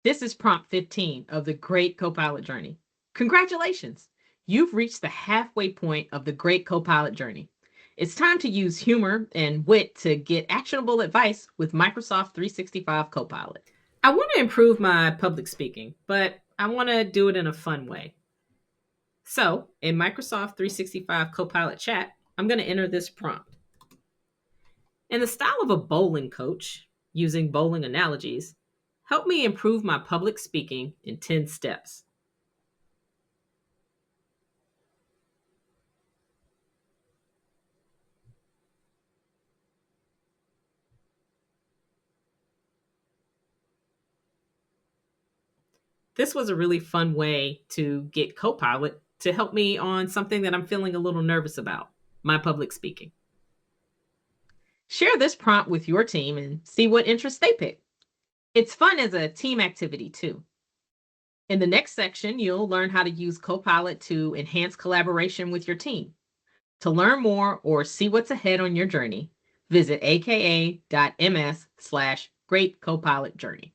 This is prompt 15 of the Great Copilot Journey. Congratulations! You've reached the halfway point of the Great Copilot Journey. It's time to use humor and wit to get actionable advice with Microsoft 365 Copilot. I want to improve my public speaking, but I want to do it in a fun way. So, in Microsoft 365 Copilot Chat, I'm going to enter this prompt. In the style of a bowling coach, using bowling analogies, help me improve my public speaking in 10 steps. This was a really fun way to get Copilot to help me on something that I'm feeling a little nervous about, my public speaking. Share this prompt with your team and see what interests they pick. It's fun as a team activity, too. In the next section, you'll learn how to use Copilot to enhance collaboration with your team. To learn more or see what's ahead on your journey, visit aka.ms/Great Copilot Journey.